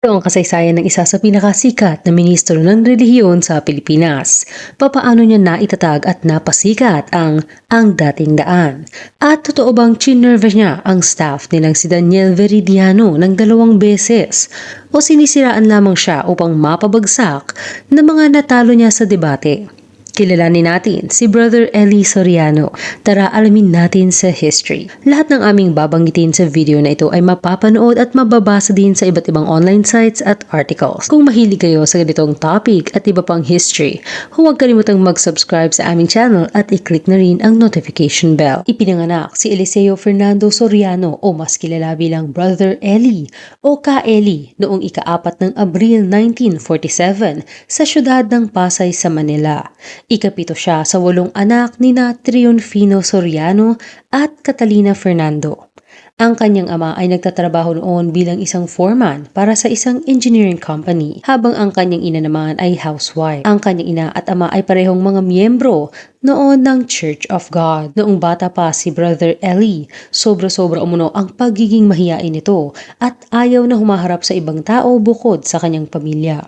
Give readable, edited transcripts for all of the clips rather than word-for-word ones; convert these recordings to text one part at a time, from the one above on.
Ito ang kasaysayan ng isa sa pinakasikat na ministro ng relihiyon sa Pilipinas. Papaano niya naitatag at napasikat ang dating daan? At totoo bang chinerve niya ang staff nilang si Daniel Veridiano ng 2 beses? O sinisiraan lamang siya upang mapabagsak ng mga natalo niya sa debate? Kilalanin natin si Brother Eli Soriano. Tara alamin natin sa history. Lahat ng aming babanggitin sa video na ito ay mapapanood at mababasa din sa iba't ibang online sites at articles. Kung mahilig kayo sa ganitong topic at iba pang history, huwag kalimutang mag-subscribe sa aming channel at i-click na rin ang notification bell. Ipinanganak si Eliseo Fernando Soriano o mas kilala bilang Brother Eli o Ka Eli noong ika-4 ng Abril 1947 sa syudad ng Pasay sa Manila. Ikapito siya sa 8 anak ni Triunfino Soriano at Catalina Fernando. Ang kanyang ama ay nagtatrabaho noon bilang isang foreman para sa isang engineering company, habang ang kanyang ina naman ay housewife. Ang kanyang ina at ama ay parehong mga miyembro noon ng Church of God. Noong bata pa si Brother Eli, sobra-sobra umuno ang pagiging mahiyain nito at ayaw na humaharap sa ibang tao bukod sa kanyang pamilya.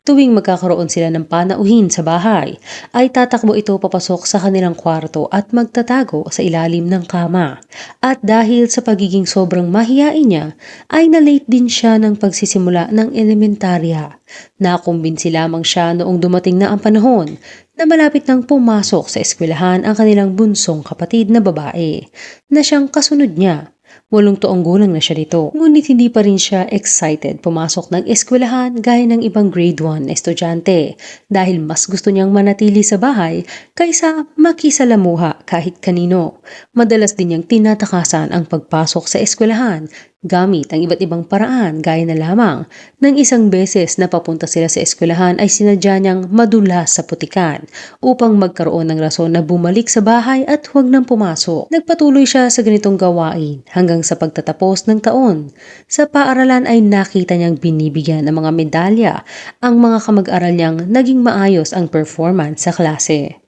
Tuwing magkakaroon sila ng panauhin sa bahay, ay tatakbo ito papasok sa kanilang kwarto at magtatago sa ilalim ng kama. At dahil sa pagiging sobrang mahiyain niya, ay na-late din siya ng pagsisimula ng elementarya. Nakumbinsi lamang siya noong dumating na ang panahon na malapit nang pumasok sa eskwelahan ang kanilang bunsong kapatid na babae, na siyang kasunod niya. 8 taong gulang na siya dito. Ngunit hindi pa rin siya excited pumasok ng eskwelahan gaya ng ibang grade 1 na estudyante dahil mas gusto niyang manatili sa bahay kaysa makisalamuha kahit kanino. Madalas din niyang tinatakasan ang pagpasok sa eskwelahan gamit ang iba't ibang paraan gaya na lamang ng isang beses na papunta sila sa eskwelahan ay sinadya niyang madulas sa putikan upang magkaroon ng rason na bumalik sa bahay at huwag nang pumasok. Nagpatuloy siya sa ganitong gawain hanggang sa pagtatapos ng taon. Sa paaralan ay nakita niyang binibigyan ng mga medalya ang mga kamag-aral niyang naging maayos ang performance sa klase.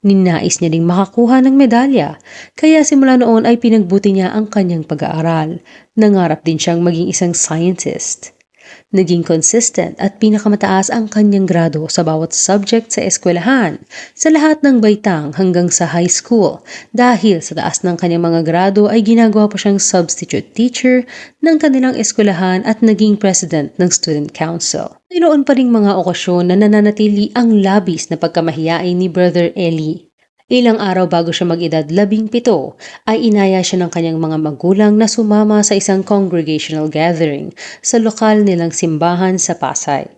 Ninais niya ding makakuha ng medalya, kaya simula noon ay pinagbuti niya ang kanyang pag-aaral. Nangarap din siyang maging isang scientist. Naging consistent at pinakamataas ang kanyang grado sa bawat subject sa eskwelahan, sa lahat ng baitang hanggang sa high school. Dahil sa taas ng kanyang mga grado ay ginagawa pa siyang substitute teacher ng kanilang eskwelahan at naging president ng student council. Mayroon pa ring mga okasyon na nananatili ang labis na pagkamahiyain ni Brother Eli. Ilang araw bago siya mag-edad 17 ay inaya siya ng kanyang mga magulang na sumama sa isang congregational gathering sa lokal nilang simbahan sa Pasay.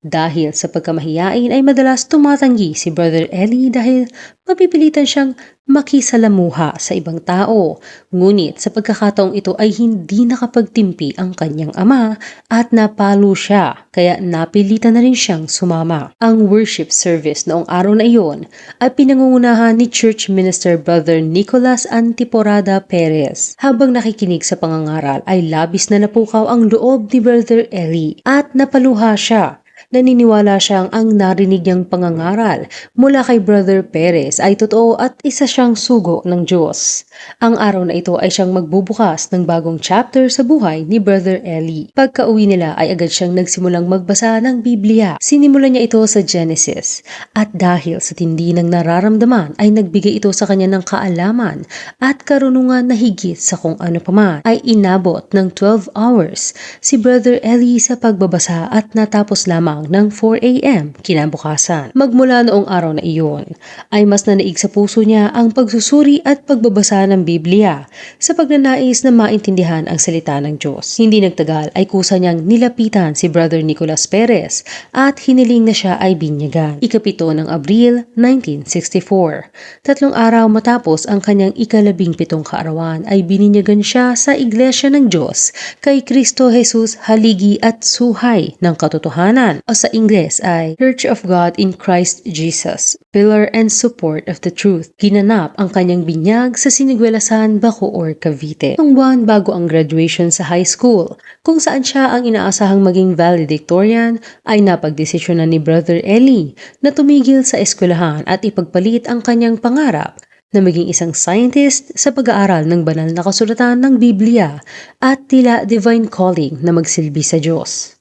Dahil sa pagkamahiyain ay madalas tumatanggi si Brother Eli dahil mapipilitan siyang makisalamuha sa ibang tao. Ngunit sa pagkakataong ito ay hindi nakapagtimpi ang kanyang ama at napalo siya, kaya napilitan na rin siyang sumama. Ang worship service noong araw na iyon ay pinangungunahan ni Church Minister Brother Nicolas Antiporada Perez. Habang nakikinig sa pangangaral ay labis na napukaw ang loob ni Brother Eli at napaluha siya. Naniniwala siyang ang narinig niyang pangangaral mula kay Brother Perez ay totoo at isa siyang sugo ng Diyos. Ang araw na ito ay siyang magbubukas ng bagong chapter sa buhay ni Brother Eli. Pagka-uwi nila ay agad siyang nagsimulang magbasa ng Biblia. Sinimulan niya ito sa Genesis at dahil sa tindi ng nararamdaman ay nagbigay ito sa kanya ng kaalaman at karunungan na higit sa kung ano paman. Ay inabot ng 12 hours si Brother Eli sa pagbabasa at natapos lamang ng 4 a.m. kinabukasan. Magmula noong araw na iyon, ay mas nanaig sa puso niya ang pagsusuri at pagbabasa ng Biblia sa pagnanais na maintindihan ang salita ng Diyos. Hindi nagtagal ay kusa niyang nilapitan si Brother Nicolas Perez at hiniling na siya ay binyagan. Ikapito ng Abril 1964. 3 araw matapos ang kanyang ika-17 kaarawan ay bininyagan siya sa Iglesia ng Diyos kay Kristo Jesus Haligi at Suhay ng Katotohanan o sa Ingles ay Church of God in Christ Jesus, Pillar and Support of the Truth. Ginanap ang kanyang binyag sa Siniguelasan, Bacoor, Cavite. Ang buwan bago ang graduation sa high school, kung saan siya ang inaasahang maging valedictorian, ay napagdesisyonan ni Brother Eli na tumigil sa eskwelahan at ipagpalit ang kanyang pangarap na maging isang scientist sa pag-aaral ng banal na kasulatan ng Biblia at tila divine calling na magsilbi sa Diyos.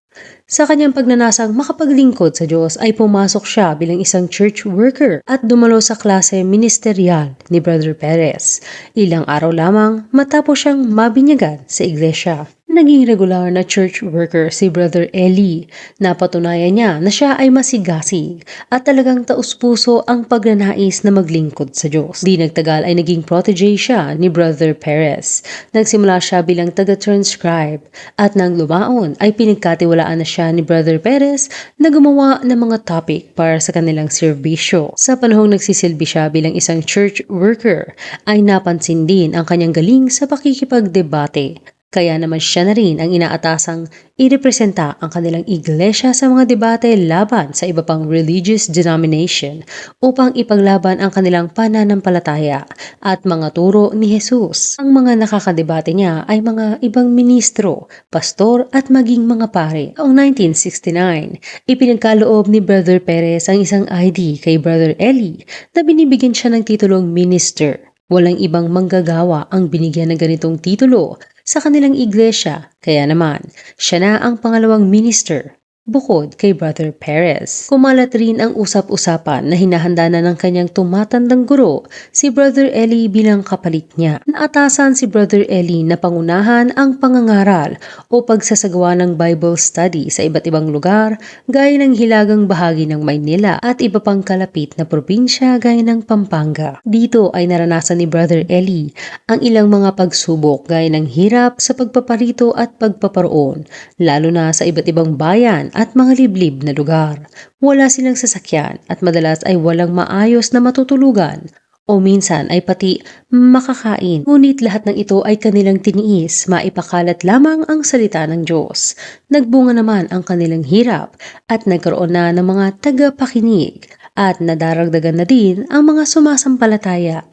Sa kanyang pagnanasang makapaglingkod sa Diyos ay pumasok siya bilang isang church worker at dumalo sa klase ministerial ni Brother Perez. Ilang araw lamang matapos siyang mabinyagan sa iglesia. Naging regular na church worker si Brother Eli. Napatunayan niya na siya ay masigasig at talagang taus-puso ang pagnanais na maglingkod sa Diyos. Di nagtagal ay naging protege siya ni Brother Perez. Nagsimula siya bilang taga-transcribe at nang lumaon ay pinagkatiwalaan na siya ni Brother Perez na gumawa ng mga topic para sa kanilang serbisyo. Sa panahong nagsisilbi siya bilang isang church worker ay napansin din ang kanyang galing sa pakikipagdebate. Kaya naman siya na rin ang inaatasang irepresenta ang kanilang iglesia sa mga debate laban sa iba pang religious denomination upang ipaglaban ang kanilang pananampalataya at mga turo ni Jesus. Ang mga nakakadebate niya ay mga ibang ministro, pastor at maging mga pare. Taong 1969, ipinagkaloob ni Brother Perez ang isang ID kay Brother Eli na binibigyan siya ng titulong minister. Walang ibang manggagawa ang binigyan ng ganitong titulo sa kanilang iglesia, kaya naman siya na ang pangalawang minister bukod kay Brother Perez. Kumalat rin ang usap-usapan na hinahanda na ng kanyang tumatandang guro si Brother Eli bilang kapalit niya. Naatasan si Brother Eli na pangunahan ang pangangaral o pagsasagawa ng Bible study sa iba't ibang lugar gaya ng hilagang bahagi ng Maynila at iba pang kalapit na probinsya gaya ng Pampanga. Dito ay naranasan ni Brother Eli ang ilang mga pagsubok gaya ng hirap sa pagpaparito at pagpaparoon, lalo na sa iba't ibang bayan at mga liblib na lugar. Wala silang sasakyan at madalas ay walang maayos na matutulugan o minsan ay pati makakain. Ngunit lahat ng ito ay kanilang tiniis, maipakalat lamang ang salita ng Diyos. Nagbunga naman ang kanilang hirap at nagkaroon na ng mga tagapakinig at nadaragdagan na din ang mga sumasampalataya.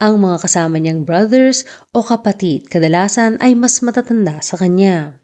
Ang mga kasama niyang brothers o kapatid kadalasan ay mas matatanda sa kanya.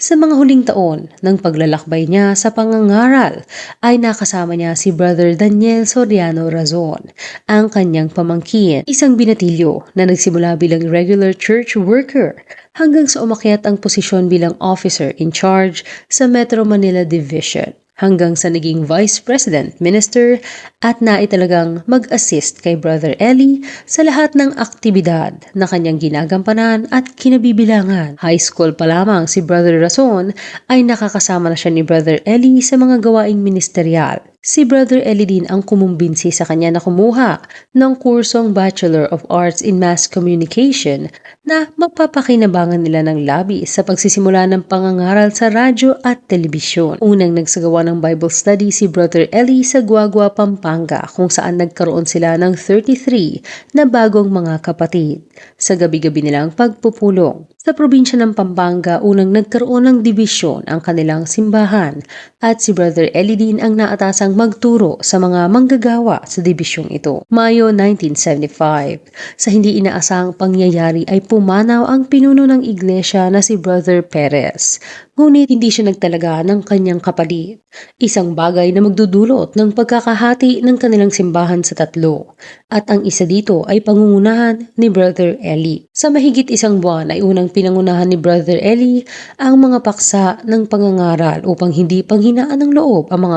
Sa mga huling taon ng paglalakbay niya sa pangangaral ay nakasama niya si Brother Daniel Soriano Razon, ang kanyang pamangkin, isang binatilyo na nagsimula bilang regular church worker hanggang sa umakyat ang posisyon bilang officer in charge sa Metro Manila Division, hanggang sa naging Vice President, Minister at naitalagang mag-assist kay Brother Eli sa lahat ng aktibidad na kanyang ginagampanan at kinabibilangan. High school pa lamang si Brother Razon ay nakakasama na siya ni Brother Eli sa mga gawaing ministerial. Si Brother Eli din ang kumumbinsi sa kanya na kumuha ng kursong Bachelor of Arts in Mass Communication na mapapakinabangan nila ng labis sa pagsisimula ng pangangaral sa radyo at telebisyon. Unang nagsagawa ng Bible study si Brother Eli sa Guagua, Pampanga, kung saan nagkaroon sila ng 33 na bagong mga kapatid sa gabi-gabi nilang pagpupulong. Sa probinsya ng Pampanga, unang nagkaroon ng dibisyon ang kanilang simbahan at si Brother Eli din ang naatasang magturo sa mga manggagawa sa dibisyong ito. Mayo 1975, sa hindi inaasahang pangyayari ay pumanaw ang pinuno ng iglesia na si Brother Perez. Ngunit hindi siya nagtalaga ng kanyang kapalit, isang bagay na magdudulot ng pagkakahati ng kanilang simbahan sa tatlo, at ang isa dito ay pangungunahan ni Brother Eli. Sa mahigit isang buwan ay unang pinangunahan ni Brother Eli ang mga paksa ng pangangaral upang hindi panghinaan ng loob ang mga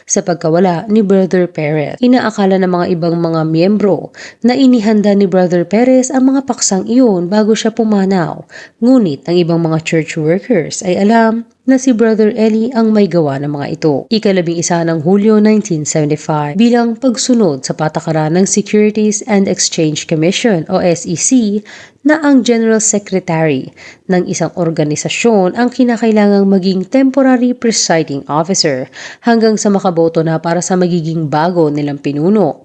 sa pagkawala ni Brother Perez. Inaakala ng mga ibang mga miyembro na inihanda ni Brother Perez ang mga paksang iyon bago siya pumanaw. Ngunit ang ibang mga church workers ay alam na si Brother Eli ang may gawa ng mga ito. Ika-11 ng Hulyo 1975 bilang pagsunod sa patakaran ng Securities and Exchange Commission o SEC na ang General Secretary ng isang organisasyon ang kinakailangang maging temporary presiding officer hanggang sa makaboto na para sa magiging bago nilang pinuno,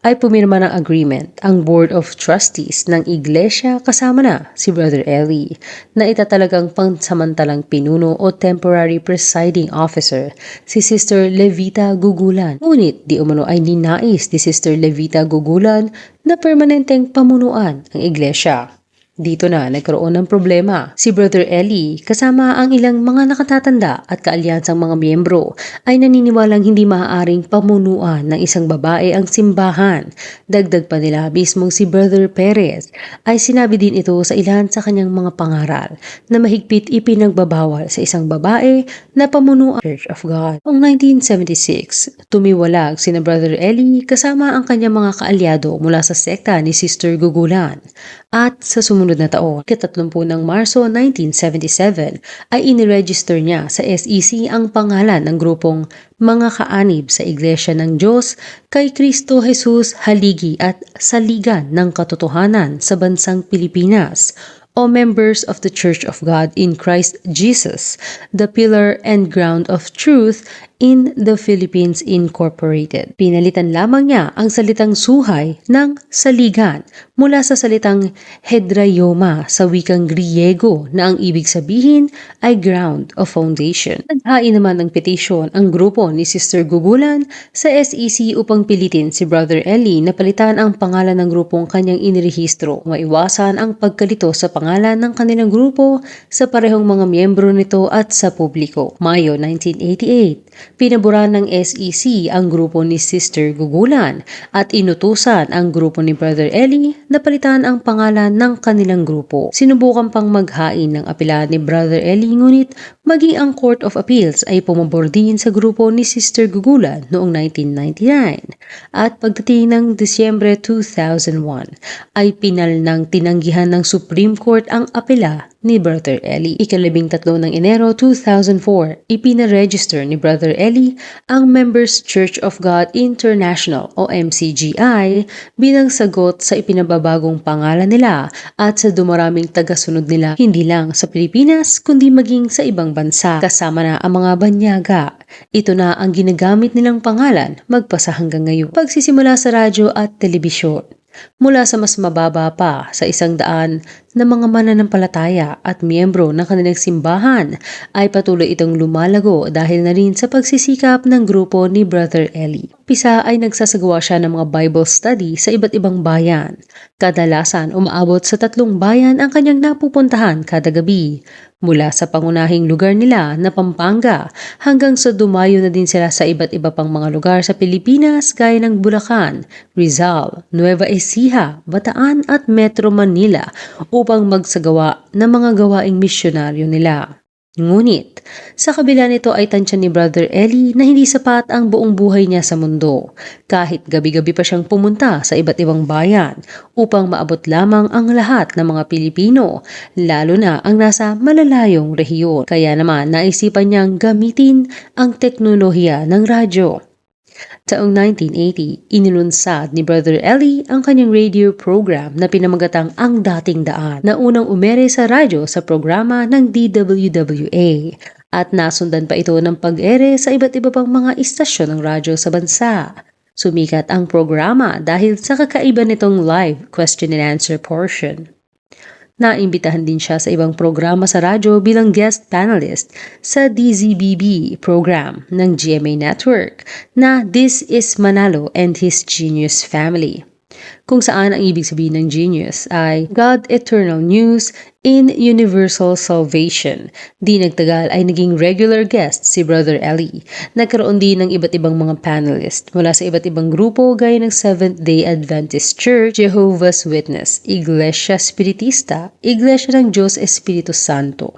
ay pumirma ng agreement ang Board of Trustees ng Iglesia kasama na si Brother Eli na itatalagang pansamantalang pinuno o temporary presiding officer si Sister Levita Gugulan. Ngunit di umano ay ninais ni Sister Levita Gugulan na permanenteng pamunuan ang Iglesia. Dito na nagkaroon ng problema. Si Brother Eli kasama ang ilang mga nakatatanda at kaalyansang mga miyembro ay naniniwalang hindi maaaring pamunuan ng isang babae ang simbahan. Dagdag pa nila mismong si Brother Perez ay sinabi din ito sa ilan sa kanyang mga pangaral na mahigpit ipinagbabawal sa isang babae na pamunuan Church of God. Noong 1976, tumiwalag sina Brother Eli kasama ang kanyang mga kaalyado mula sa sekta ni Sister Gugulan. At sa sumunod na taon, 30 ng Marso 1977, ay iniregister niya sa SEC ang pangalan ng grupong Mga Kaanib sa Iglesia ng Diyos kay Kristo Jesus Haligi at Saligan ng Katotohanan sa Bansang Pilipinas, o Members of the Church of God in Christ Jesus, the Pillar and Ground of Truth in the Philippines Incorporated. Pinalitan lamang niya ang salitang suhay ng saligan mula sa salitang hedraioma sa wikang Griego na ang ibig sabihin ay ground o foundation. Naghain naman ng petisyon ang grupo ni Sister Gugulan sa SEC upang pilitin si Brother Eli na palitan ang pangalan ng grupong kanyang inirehistro, maiwasan ang pagkalito sa pangalan ng kanilang grupo sa parehong mga miyembro nito at sa publiko. Mayo 1988, pinabura ng SEC ang grupo ni Sister Gugulan at inutusan ang grupo ni Brother Eli na palitan ang pangalan ng kanilang grupo. Sinubukan pang maghain ng apela ni Brother Eli ngunit maging ang Court of Appeals ay pumabor din sa grupo ni Sister Gugulan noong 1999 at pagdating ng Disyembre 2001 ay pinal ng tinanggihan ng Supreme Court ang apela ni Brother Eli. Ika-13 ng Enero 2004, ipinaregister ni Brother Eli ang Members Church of God International o MCGI bilang sagot sa ipinababagong pangalan nila at sa dumaraming tagasunod nila hindi lang sa Pilipinas kundi maging sa ibang bansa kasama na ang mga banyaga. Ito na ang ginagamit nilang pangalan magpasa hanggang ngayon. Pagsisimula sa radyo at telebisyon. Mula sa mas mababa pa sa 100 na mga mananampalataya at miyembro ng kanilang simbahan ay patuloy itong lumalago dahil na rin sa pagsisikap ng grupo ni Brother Eli. Pisa ay nagsasagawa siya ng mga Bible study sa iba't ibang bayan. Kadalasan umaabot sa 3 bayan ang kanyang napupuntahan kada gabi. Mula sa pangunahing lugar nila na Pampanga hanggang sa dumayo na din sila sa iba't iba pang mga lugar sa Pilipinas gaya ng Bulacan, Rizal, Nueva Ecija, Bataan at Metro Manila upang magsagawa ng mga gawaing misyonaryo nila. Ngunit, sa kabila nito ay tansya ni Brother Eli na hindi sapat ang buong buhay niya sa mundo, kahit gabi-gabi pa siyang pumunta sa iba't ibang bayan upang maabot lamang ang lahat ng mga Pilipino, lalo na ang nasa malalayong rehiyon. Kaya naman naisipan niyang gamitin ang teknolohiya ng radyo. Taong 1980, inilunsad ni Brother Eli ang kanyang radio program na pinamagatang Ang Dating Daan na unang umere sa radyo sa programa ng DWWA at nasundan pa ito ng pag-ere sa iba't iba pang mga istasyon ng radyo sa bansa. Sumikat ang programa dahil sa kakaiba nitong live question and answer portion. Naimbitahan din siya sa ibang programa sa radyo bilang guest panelist sa DZBB program ng GMA Network na This is Manalo and His Genius Family, kung saan ang ibig sabihin ng genius ay God Eternal News in Universal Salvation. Di nagtagal ay naging regular guest si Brother Eli. Nagkaroon din ng iba't ibang mga panelist mula sa iba't ibang grupo gaya ng Seventh-day Adventist Church, Jehovah's Witness, Iglesia Spiritista, Iglesia ng Diyos Espiritu Santo,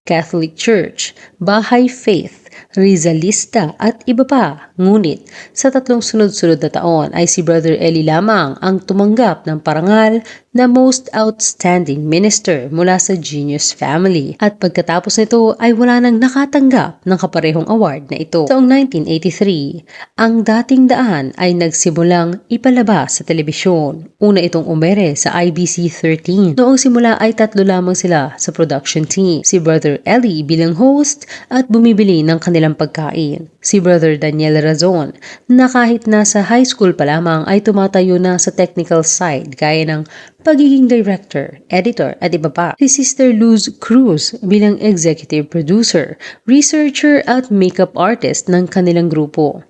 Catholic Church, Bahay Faith, Rizalista at iba pa. Ngunit sa 3 sunod-sunod na taon ay si Brother Eli lamang ang tumanggap ng parangal na Most Outstanding Minister mula sa Genius Family at pagkatapos nito ay wala nang nakatanggap ng kaparehong award na ito. Taong 1983, ang Dating Daan ay nagsimulang ipalabas sa telebisyon. Una itong umere sa IBC 13. Noong simula ay 3 lamang sila sa production team. Si Brother Eli bilang host at bumibili ng kanilang pagkain. Si Brother Daniel Razon na kahit nasa high school pa lamang ay tumatayo na sa technical side gaya ng pagiging director, editor at iba pa. Si Sister Luz Cruz bilang executive producer, researcher at makeup artist ng kanilang grupo.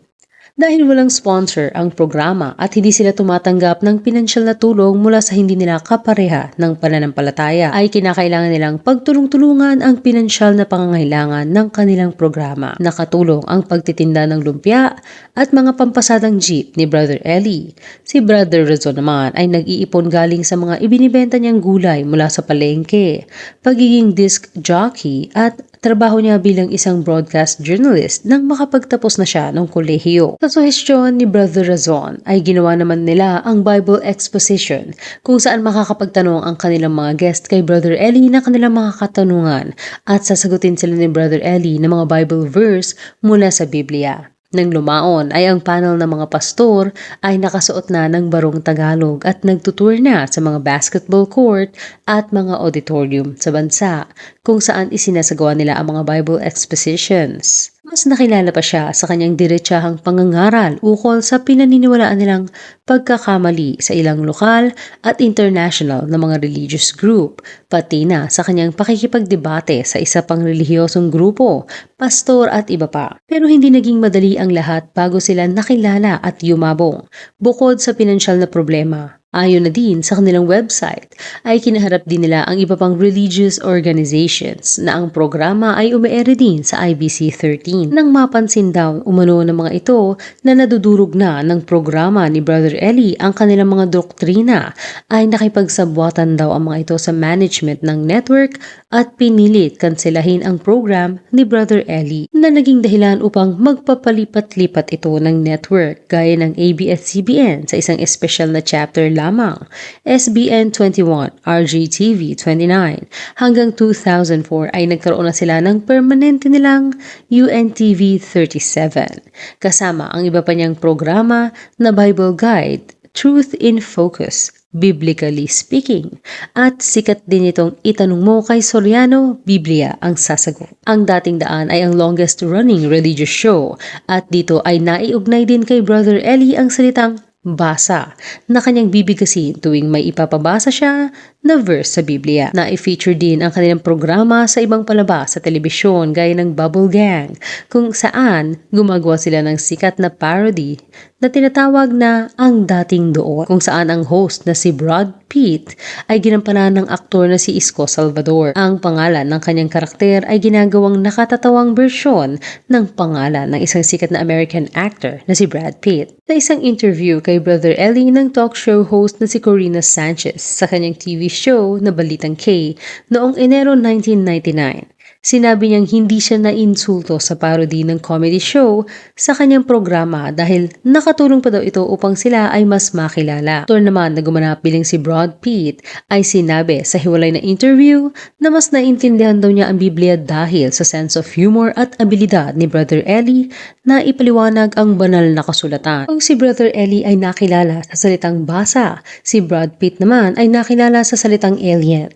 Dahil walang sponsor ang programa at hindi sila tumatanggap ng pinansyal na tulong mula sa hindi nila kapareha ng pananampalataya, ay kinakailangan nilang pagtulong-tulungan ang pinansyal na pangangailangan ng kanilang programa. Nakatulong ang pagtitinda ng lumpia at mga pampasadang jeep ni Brother Eli. Si Brother Razon naman ay nag-iipon galing sa mga ibinibenta niyang gulay mula sa palengke, pagiging disc jockey at trabaho niya bilang isang broadcast journalist nang makapagtapos na siya ng kolehiyo. Sa suhestyon ni Brother Razon ay ginawa naman nila ang Bible Exposition kung saan makakapagtanong ang kanilang mga guest kay Brother Eli na kanilang mga katanungan at sasagutin sila ni Brother Eli ng mga Bible verse mula sa Biblia. Nang lumaon ay ang panel ng mga pastor ay nakasuot na ng barong Tagalog at nagtutour na sa mga basketball court at mga auditorium sa bansa kung saan isinasagawa nila ang mga Bible expositions. Mas nakilala pa siya sa kanyang diretsahang pangangaral ukol sa pinaniniwalaan nilang pagkakamali sa ilang lokal at international na mga religious group, pati na sa kanyang pakikipagdebate sa isa pang relihiyosong grupo, pastor at iba pa. Pero hindi naging madali ang lahat bago sila nakilala at yumabong, bukod sa pinansyal na problema. Ayon na din sa kanilang website, ay kinaharap din nila ang iba pang religious organizations na ang programa ay umeere din sa IBC 13. Nang mapansin daw umano ng mga ito na nadudurog na ng programa ni Brother Eli ang kanilang mga doktrina, ay nakipagsabwatan daw ang mga ito sa management ng network at pinilit kanselahin ang program ni Brother Eli na naging dahilan upang magpapalipat-lipat ito ng network gaya ng ABS-CBN sa isang espesyal na chapter lamang, SBN 21, RGTV 29. Hanggang 2004 ay nagkaroon na sila ng permanente nilang UNTV 37. Kasama ang iba pa niyang programa na Bible Guide, Truth in Focus, Biblically Speaking, at sikat din itong Itanong Mo kay Soriano, Biblia ang sasagot. Ang Dating Daan ay ang longest running religious show at dito ay naiugnay din kay Brother Eli ang salitang basa na kanyang bibigasin tuwing may ipapabasa siya na verse sa Biblia. Na-feature din ang kanilang programa sa ibang palabas sa telebisyon gaya ng Bubble Gang, kung saan gumagawa sila ng sikat na parody na tinatawag na Ang Dating Doon, kung saan ang host na si Brad Pitt ay ginampanan ng aktor na si Isko Salvador. Ang pangalan ng kanyang karakter ay ginagawang nakatatawang bersyon ng pangalan ng isang sikat na American actor na si Brad Pitt. Sa isang interview kay Brother Eli ng talk show host na si Corina Sanchez sa kanyang TV show na Balitang K noong Enero 1999, sinabi niyang hindi siya na-insulto sa parody ng comedy show sa kanyang programa dahil nakatulong pa daw ito upang sila ay mas makilala. Aktor naman na gumanap bilang si Brad Pitt ay sinabi sa hiwalay na interview na mas naintindihan daw niya ang Biblia dahil sa sense of humor at abilidad ni Brother Eli na ipaliwanag ang banal na kasulatan. Kung si Brother Eli ay nakilala sa salitang basa, si Brad Pitt naman ay nakilala sa salitang alien.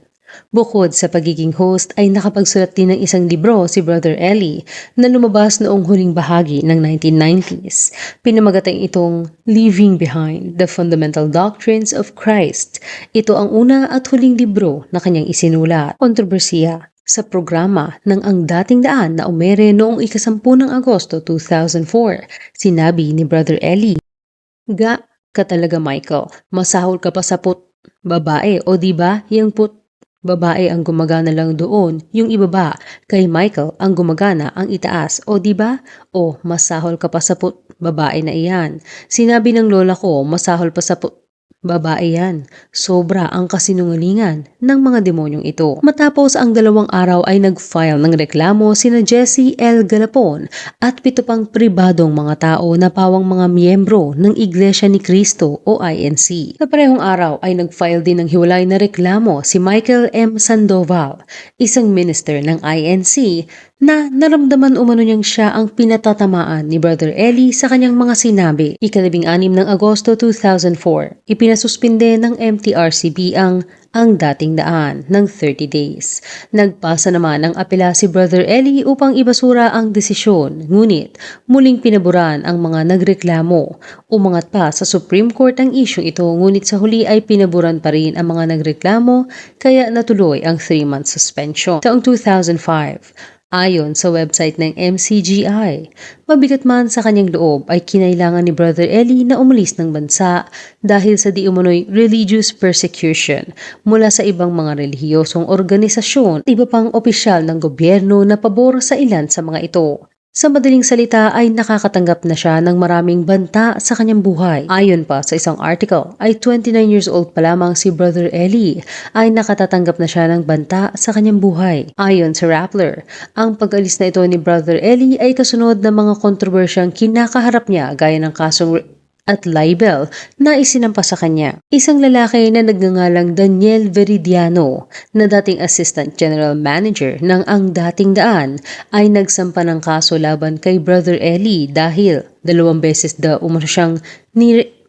Bukod sa pagiging host ay nakapagsulat din ng isang libro si Brother Eli na lumabas noong huling bahagi ng 1990s. Pinamagatang itong Leaving Behind the Fundamental Doctrines of Christ. Ito ang una at huling libro na kanyang isinulat. Kontrobersiya sa programa ng Ang Dating Daan na umere noong 10 ng Agosto 2004. Sinabi ni Brother Eli, "Ga ka talaga, Michael. Masahol ka pa sa babae, o diba? Yung babae ang gumagana lang doon, yung ibaba kay Michael ang gumagana ang itaas, o diba? O masahol ka pa sa babae na iyan. Sinabi ng lola ko, masahol pa sa babae yan. Sobra ang kasinungalingan ng mga demonyong ito." Matapos ang 2 araw ay nag-file ng reklamo sina Jesse L. Galapon at 7 pang pribadong mga tao na pawang mga miyembro ng Iglesia ni Cristo o INC. Sa parehong araw ay nag-file din ng hiwalay na reklamo si Michael M. Sandoval, isang minister ng INC na naramdaman umano niyang siya ang pinatatamaan ni Brother Eli sa kanyang mga sinabi. 16 ng Agosto 2004, ipinasuspinde ng MTRCB ang Dating Daan ng 30 days. Nagpasa naman ng apela si Brother Eli upang ibasura ang desisyon, ngunit muling pinaboran ang mga nagreklamo. Umangat pa sa Supreme Court ang isyong ito, ngunit sa huli ay pinaboran pa rin ang mga nagreklamo kaya natuloy ang 3-month suspension. Taong 2005, Ayon sa website ng MCGI, mabigat man sa kanyang loob ay kinailangan ni Brother Eli na umalis ng bansa dahil sa di umano'y religious persecution mula sa ibang mga relihiyosong organisasyon at iba pang opisyal ng gobyerno na pabor sa ilan sa mga ito. Sa madaling salita ay nakakatanggap na siya ng maraming banta sa kanyang buhay. Ayon pa sa isang article ay 29 years old pa lamang si Brother Eli ay nakatatanggap na siya ng banta sa kanyang buhay. Ayon sa Rappler, ang pag-alis na ito ni Brother Eli ay kasunod ng mga kontrobersyang kinakaharap niya gaya ng kasong at libel na isinampa sa kanya. Isang lalaki na nagngangalang Daniel Veridiano na dating Assistant General Manager ng Ang Dating Daan ay nagsampa ng kaso laban kay Brother Eli dahil 2 beses umano siyang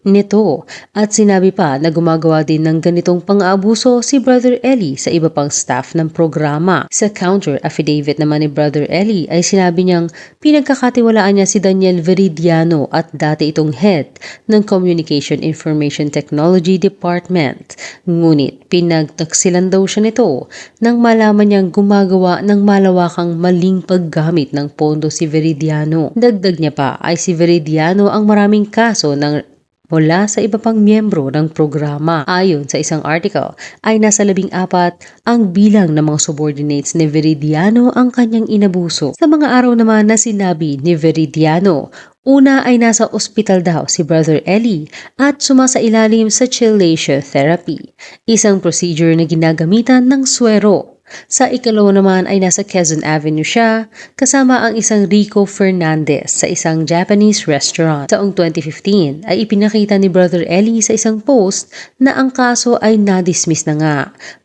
nito at sinabi pa na gumagawa din ng ganitong pang-aabuso si Brother Eli sa iba pang staff ng programa. Sa counter affidavit naman ni Brother Eli ay sinabi niyang pinagkakatiwalaan niya si Daniel Veridiano at dati itong head ng Communication Information Technology Department. Ngunit pinagtaksilan daw siya nito nang malaman niyang gumagawa ng malawakang maling paggamit ng pondo si Veridiano. Dagdag niya pa ay si Veridiano ang maraming kaso ng mula sa iba pang miyembro ng programa. Ayon sa isang article, ay nasa 14 ang bilang ng mga subordinates ni Veridiano ang kanyang inabuso. Sa mga araw naman na sinabi ni Veridiano, una ay nasa ospital daw si Brother Eli at sumasailalim sa chelation therapy, isang procedure na ginagamitan ng swero. Sa ikalawa naman ay nasa Quezon Avenue siya kasama ang isang Rico Fernandez sa isang Japanese restaurant. Taong 2015 ay ipinakita ni Brother Eli sa isang post na ang kaso ay na-dismiss na nga.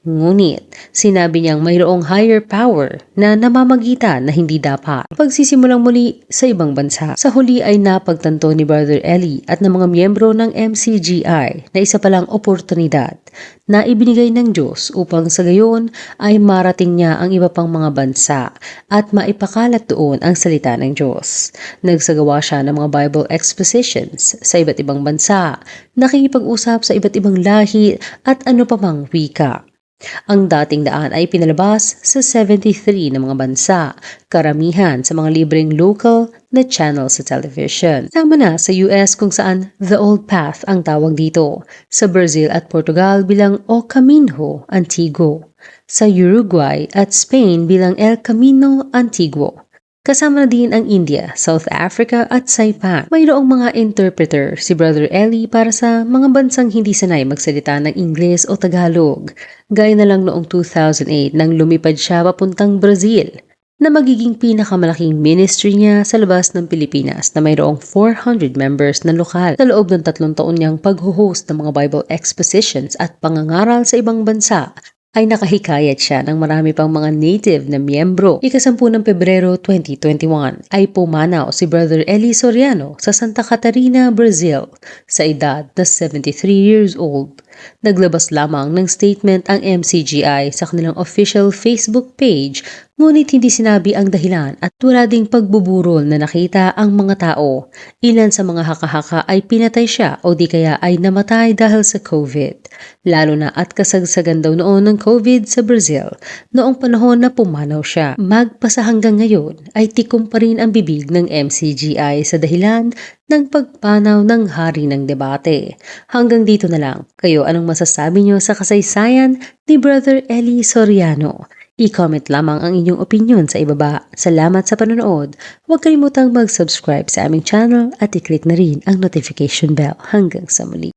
Ngunit sinabi niyang mayroong higher power na namamagitan na hindi dapat. Pagsisimulang muli sa ibang bansa. Sa huli ay napagtanto ni Brother Eli at ng mga miyembro ng MCGI na isa palang oportunidad na ibinigay ng Diyos upang sa gayon ay marating niya ang iba pang mga bansa at maipakalat doon ang salita ng Diyos. Nagsagawa siya ng mga Bible expositions sa iba't ibang bansa, nakikipag-usap sa iba't ibang lahi at ano pa mang wika. Ang Dating Daan ay pinalabas sa 73 na mga bansa, karamihan sa mga libreng local na channel sa television. Sama na sa US kung saan The Old Path ang tawag dito, sa Brazil at Portugal bilang O Caminho Antigo, sa Uruguay at Spain bilang El Camino Antiguo. Kasama na din ang India, South Africa at Saipan. Mayroong mga interpreter si Brother Eli para sa mga bansang hindi sanay magsalita ng Ingles o Tagalog. Gaya na lang noong 2008 nang lumipad siya papuntang Brazil na magiging pinakamalaking ministry niya sa labas ng Pilipinas na mayroong 400 members na lokal. Sa loob ng 3 taon niyang pag-host ng mga Bible expositions at pangangaral sa ibang bansa, ay nakahikayat siya ng marami pang mga native na miyembro. Ika-10 ng Pebrero 2021 ay pumanaw si Brother Eli Soriano sa Santa Catarina, Brazil sa edad na 73 years old. Naglabas lamang ng statement ang MCGI sa kanilang official Facebook page, ngunit hindi sinabi ang dahilan at wala ding pagbuburol na nakita ang mga tao. Ilan sa mga haka-haka ay pinatay siya o di kaya ay namatay dahil sa COVID. Lalo na at kasagsagan daw noon ng COVID sa Brazil noong panahon na pumanaw siya. Magpasa hanggang ngayon ay tikom pa rin ang bibig ng MCGI sa dahilan ng pagpanaw ng hari ng debate. Hanggang dito na lang. Kayo, anong masasabi niyo sa kasaysayan ni Brother Eli Soriano? I-comment lamang ang inyong opinion sa ibaba. Salamat sa panonood. Huwag kalimutang mag-subscribe sa aming channel at i-click na rin ang notification bell. Hanggang sa muli.